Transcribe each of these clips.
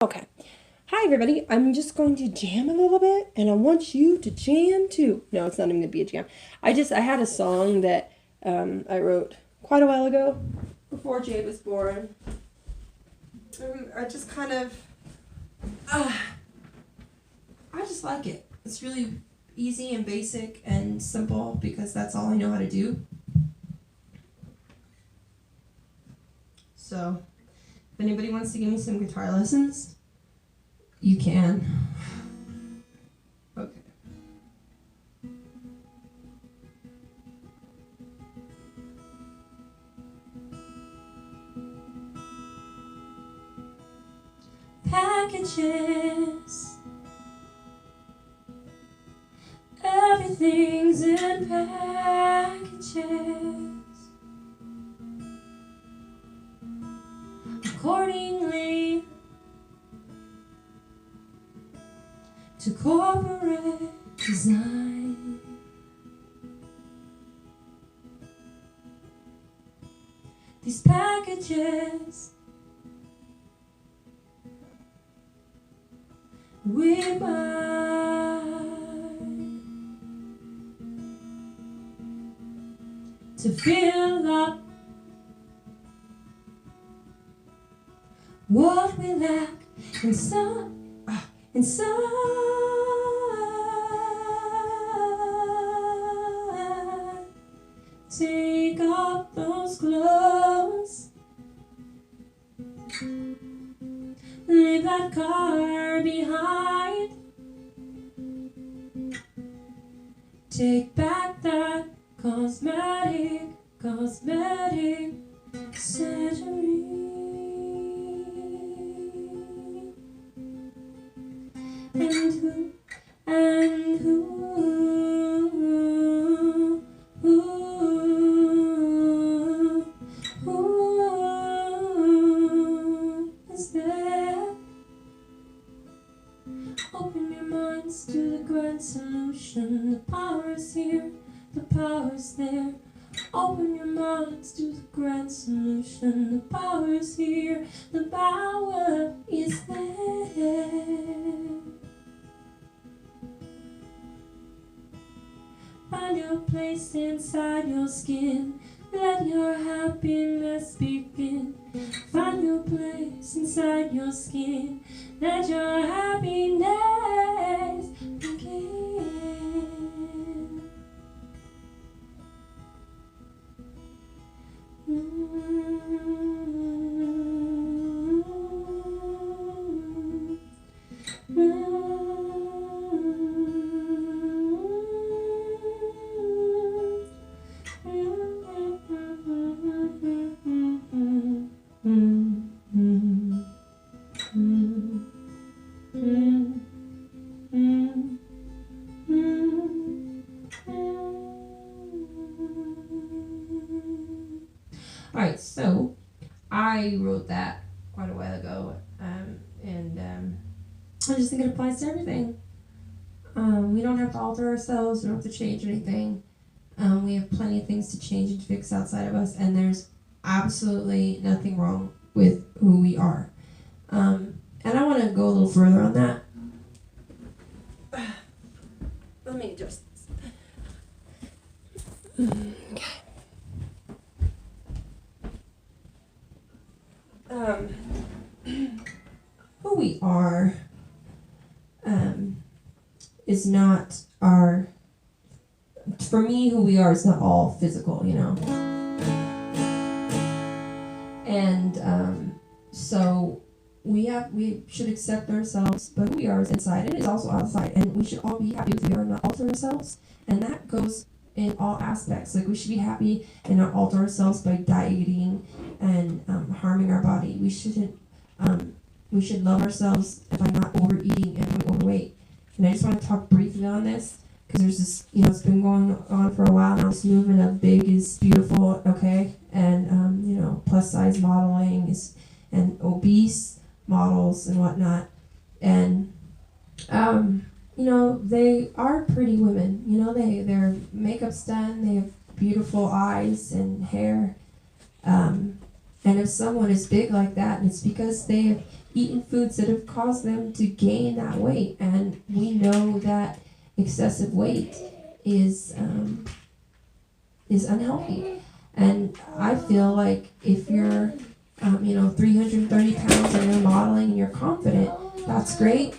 Okay. Hi, everybody. I'm just going to jam a little bit, and I want you to jam too. No, it's not even going to be a jam. I had a song that I wrote quite a while ago, before Jay was born. I just kind of, I just like it. It's really easy and basic and simple because that's all I know how to do. So, if anybody wants to give me some guitar lessons, you can. Okay. Packages. Everything's in packages. Accordingly to corporate design. These packages we buy to fill up what we lack inside. Take off those clothes, leave that car behind, take back that cosmetic surgery. And who is there? Open your minds to the grand solution. The power is here, the power is there. Open your minds to the grand solution. The power is here, the power is there. Find your place inside your skin. Let your happiness begin. Find your place inside your skin. Let your happiness begin. Alright, so I wrote that quite a while ago, and I just think it applies to everything. We don't have to alter ourselves, we don't have to change anything. We have plenty of things to change and fix outside of us, and there's absolutely nothing wrong with who we are. And I want to go a little further on that. Let me adjust this. Okay. Who we are is not our, for me, who we are is not all physical, you know. And so we should accept ourselves, but who we are is inside and is also outside, and we should all be happy with who we are and not alter ourselves, and that goes in all aspects. Like, we should be happy and not alter ourselves by dieting and harming our body. We shouldn't. We should love ourselves by not overeating and being overweight. And I just want to talk briefly on this because there's this, it's been going on for a while now. This movement of big is beautiful, okay, and plus size modeling is, and obese models and whatnot, and they are pretty women. Their makeup's done. They have beautiful eyes and hair. And if someone is big like that, it's because they eaten foods that have caused them to gain that weight. And we know that excessive weight is unhealthy. And I feel like if you're 330 pounds and you're modeling and you're confident, that's great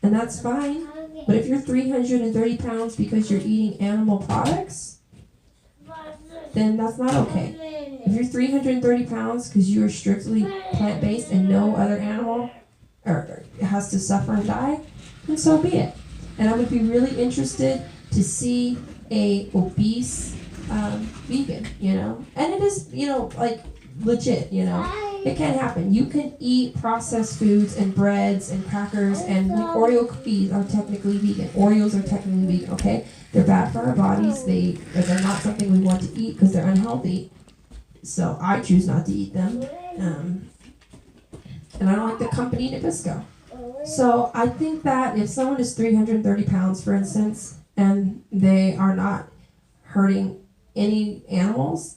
and that's fine. But if you're 330 pounds because you're eating animal products, then that's not okay. If you're 330 pounds because you are strictly plant-based and no other animal has to suffer and die, then so be it. And I would be really interested to see a obese vegan, and it is, like legit, it can happen. You can eat processed foods and breads and crackers, and like Oreo cookies are technically vegan. Oreos are technically vegan, okay? They're bad for our bodies. They're not something we want to eat because they're unhealthy. So I choose not to eat them. And I don't like the company Nabisco. So I think that if someone is 330 pounds, for instance, and they are not hurting any animals,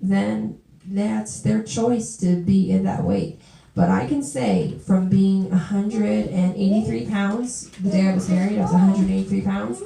then that's their choice to be in that weight. But I can say from being 183 pounds, the day I was married, I was 183 pounds,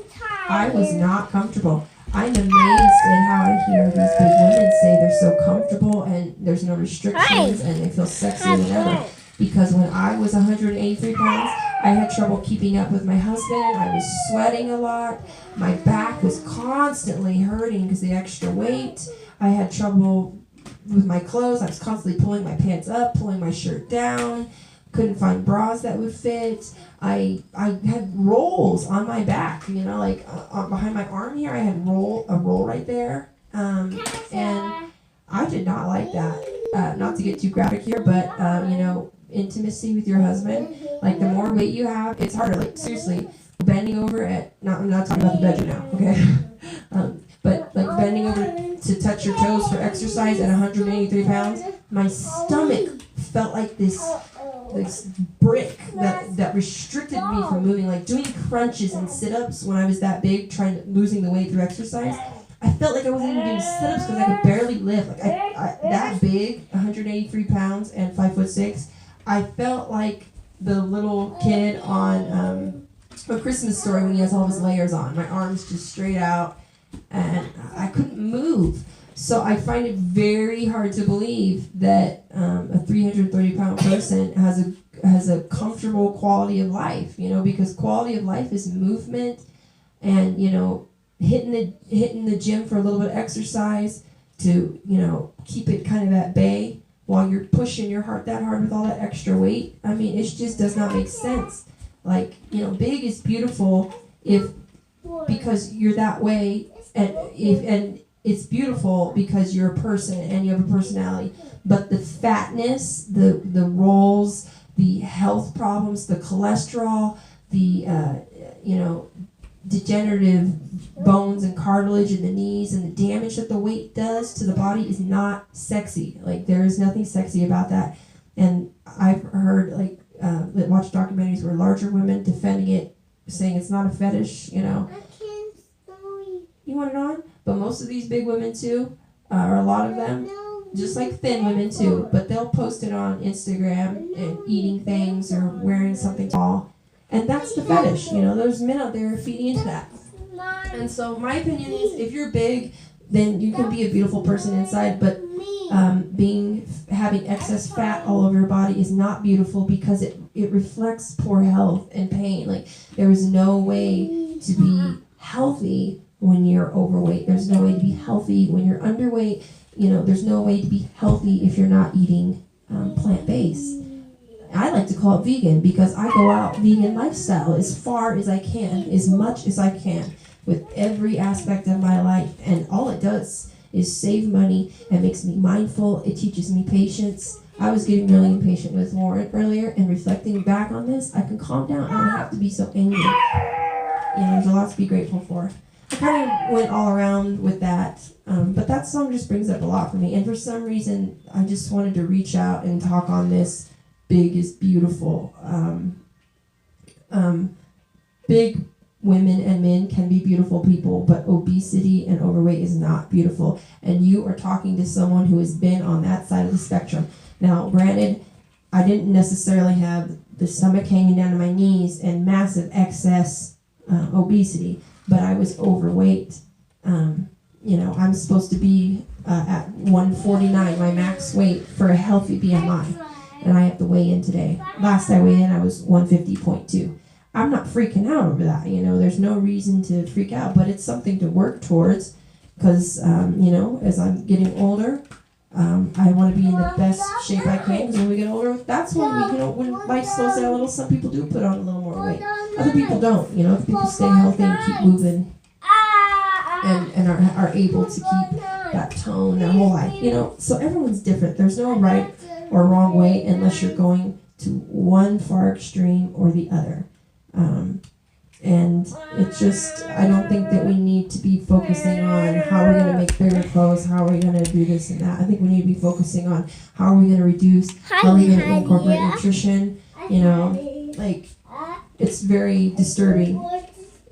I was not comfortable. I'm amazed at how I hear these big women say they're so comfortable and there's no restrictions and they feel sexy and whatever. Because when I was 183 pounds, I had trouble keeping up with my husband. I was sweating a lot. My back was constantly hurting because of the extra weight. I had trouble with my clothes. I was constantly pulling my pants up, pulling my shirt down. Couldn't find bras that would fit. I had rolls on my back, like behind my arm here. I had a roll right there. And I did not like that. Not to get too graphic here, but intimacy with your husband, like the more weight you have, it's harder. Like seriously, bending over I'm not talking about the bedroom now, okay? But like bending over to touch your toes for exercise at 183 pounds, my stomach felt like this brick that restricted me from moving. Like doing crunches and sit-ups when I was that big, losing the weight through exercise, I felt like I wasn't even doing sit-ups because I could barely lift. Like I that big, 183 pounds and 5'6", I felt like the little kid on A Christmas Story when he has all his layers on. My arms just straight out, and I couldn't move. So I find it very hard to believe that a 330-pound person has a comfortable quality of life. Because quality of life is movement, and hitting the gym for a little bit of exercise to keep it kind of at bay while you're pushing your heart that hard with all that extra weight. I mean, it just does not make sense. Like, big is beautiful because you're that way, and it's beautiful because you're a person and you have a personality. But the fatness, the rolls, the health problems, the cholesterol, the degenerative bones and cartilage in the knees, and the damage that the weight does to the body is not sexy. Like, there is nothing sexy about that. And I've heard watch documentaries where larger women defending it, saying it's not a fetish. You want it on? But most of these big women too, or a lot of them, just like thin women too, but they'll post it on Instagram and eating things or wearing something tall. And that's the fetish, there's men out there feeding into that. And so my opinion is, if you're big, then you can be a beautiful person inside, but having excess fat all over your body is not beautiful because it reflects poor health and pain. Like, there is no way to be healthy when you're overweight. There's no way to be healthy when you're underweight. There's no way to be healthy if you're not eating plant-based. I like to call it vegan because I go out vegan lifestyle as far as I can, as much as I can, with every aspect of my life. And all it does is save money and makes me mindful. It teaches me patience. I was getting really impatient with Lauren earlier, and reflecting back on this, I can calm down. I don't have to be so angry. There's a lot to be grateful for. I kind of went all around with that, but that song just brings up a lot for me. And for some reason, I just wanted to reach out and talk on this. Big is beautiful. Big women and men can be beautiful people, but obesity and overweight is not beautiful. And you are talking to someone who has been on that side of the spectrum. Now, granted, I didn't necessarily have the stomach hanging down to my knees and massive excess obesity, but I was overweight. I'm supposed to be at 149, my max weight for a healthy BMI, and I have to weigh in today. Last I weighed in, I was 150.2. I'm not freaking out over that. There's no reason to freak out, but it's something to work towards, because as I'm getting older, I want to be in the best shape I can, because when we get older, that's when when life slows down a little, some people do put on a little more weight. Other people don't. Other people stay healthy and keep moving, and are able to keep that tone their whole life. So everyone's different. There's no right or wrong way unless you're going to one far extreme or the other. And it's just, I don't think that we need to be focusing on how we're going to make bigger clothes, how are we going to do this and that. I think we need to be focusing on how are we going to reduce, how are we going to incorporate nutrition. It's very disturbing.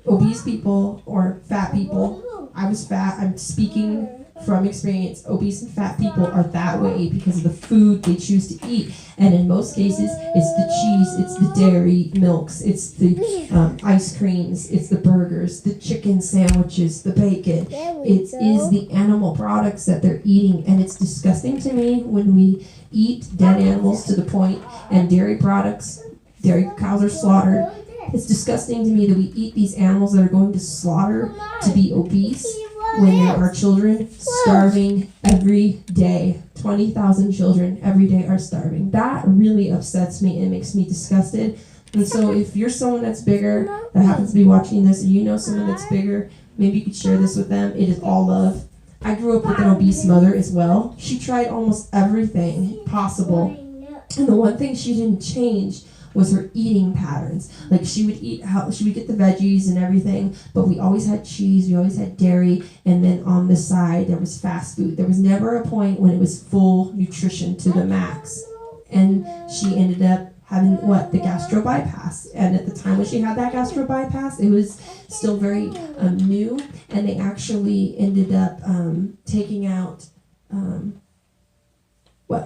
Obese people or fat people, I was fat, I'm speaking from experience, obese and fat people are that way because of the food they choose to eat. And in most cases, it's the cheese, it's the dairy milks, it's the ice creams, it's the burgers, the chicken sandwiches, the bacon. It is the animal products that they're eating. And it's disgusting to me when we eat dead animals to the point, and dairy products, dairy cows are slaughtered. It's disgusting to me that we eat these animals that are going to slaughter to be obese, when there are children starving every day. 20,000 children every day are starving. That really upsets me and makes me disgusted. And so if you're someone that's bigger, that happens to be watching this, and you know someone that's bigger, maybe you could share this with them. It is all love. I grew up with an obese mother as well. She tried almost everything possible. And the one thing she didn't change was her eating patterns. Like she would get the veggies and everything, but we always had cheese, we always had dairy, and then on the side there was fast food. There was never a point when it was full nutrition to the max. And she ended up having the gastro bypass. And at the time when she had that gastro bypass, it was still very new, and they actually ended up taking out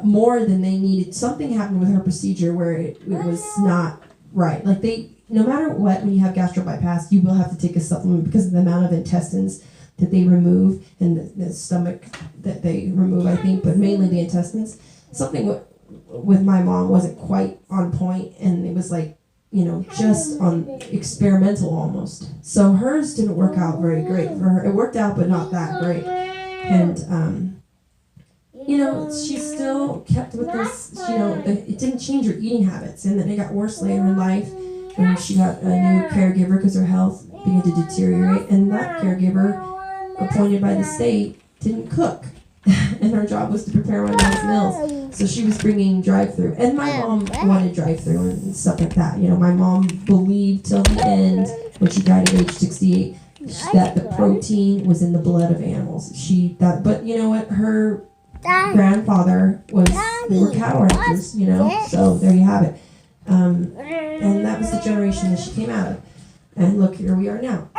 more than they needed. Something happened with her procedure where it was not right. No matter what, when you have gastro bypass, you will have to take a supplement because of the amount of intestines that they remove, and the stomach that they remove, I think, but mainly the intestines. Something with my mom wasn't quite on point, and it was just on experimental almost. So hers didn't work out very great for her. It worked out, but not that great. And she still kept with this, it didn't change her eating habits. And then it got worse later in life when she got a new caregiver because her health began to deteriorate. And that caregiver, appointed by the state, didn't cook. And her job was to prepare my mom's meals. So she was bringing drive-through. And my mom wanted drive-through and stuff like that. My mom believed till the end, when she died at age 68, that the protein was in the blood of animals. But you know what? Her grandfather they were cattle ranchers, so there you have it. And that was the generation that she came out of. And look, here we are now.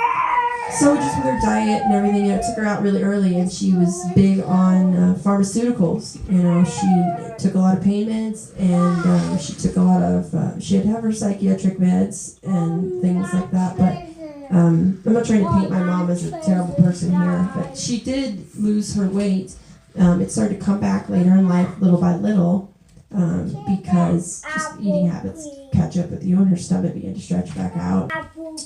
So just with her diet and everything, it took her out really early, and she was big on pharmaceuticals. She took a lot of pain meds, and she took a lot of, she had to have her psychiatric meds and things like that. But I'm not trying to paint my mom as a terrible person here, but she did lose her weight. It started to come back later in life, little by little, because just eating habits catch up with you, and her stomach began to stretch back out.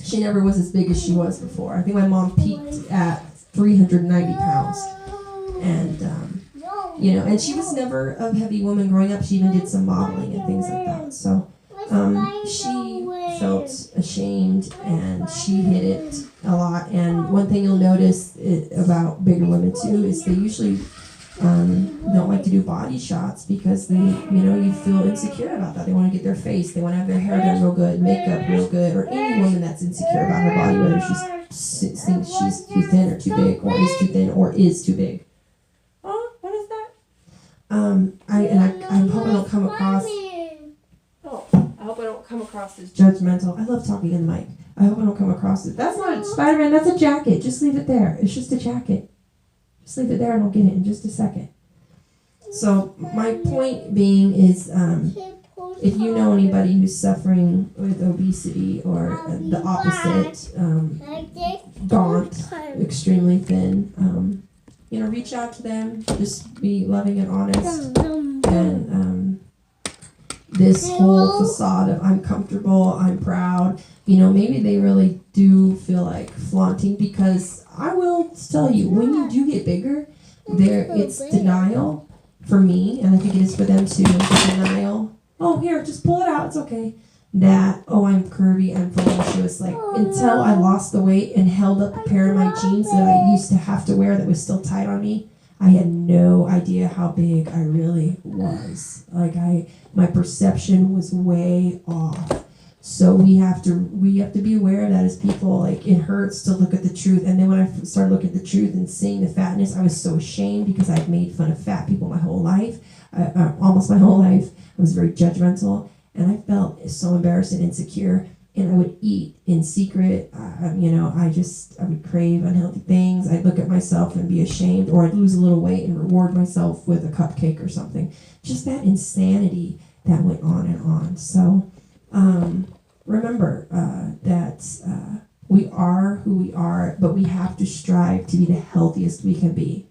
She never was as big as she was before. I think my mom peaked at 390 pounds. And, and she was never a heavy woman growing up. She even did some modeling and things like that. So she felt ashamed, and she hid it a lot. And one thing you'll notice about bigger women, too, is they usually don't like to do body shots because they, you feel insecure about that. They want to get their face, they want to have their hair done real good, makeup real good, or any woman that's insecure about her body, whether she thinks she's too thin or too big, or is too thin or is too big. Oh, what is that? I hope I don't come across. I hope I don't come across as judgmental. I love talking in the mic. I hope I don't come across as that's not a Spider-Man. That's a jacket. Just leave it there. It's just a jacket. Just leave it there and I'll get it in just a second. So my point being is if you know anybody who's suffering with obesity or the opposite, gaunt, extremely thin, reach out to them. Just be loving and honest. And this whole facade of I'm comfortable, I'm proud, maybe they really do feel like flaunting, because I will tell you, when you do get bigger, it's denial for me, and I think it is for them too. The denial. Oh, here, just pull it out. It's okay. That, I'm curvy, I'm voluptuous. Like, until I lost the weight and held up a pair of my jeans that I used to have to wear that was still tight on me, I had no idea how big I really was. Like, my perception was way off. So we have to be aware of that as people. Like, it hurts to look at the truth. And then when I started looking at the truth and seeing the fatness, I was so ashamed, because I'd made fun of fat people my whole life, almost my whole life. I was very judgmental, and I felt so embarrassed and insecure. And I would eat in secret. I would crave unhealthy things. I'd look at myself and be ashamed, or I'd lose a little weight and reward myself with a cupcake or something. Just that insanity that went on and on. So remember that we are who we are, but we have to strive to be the healthiest we can be.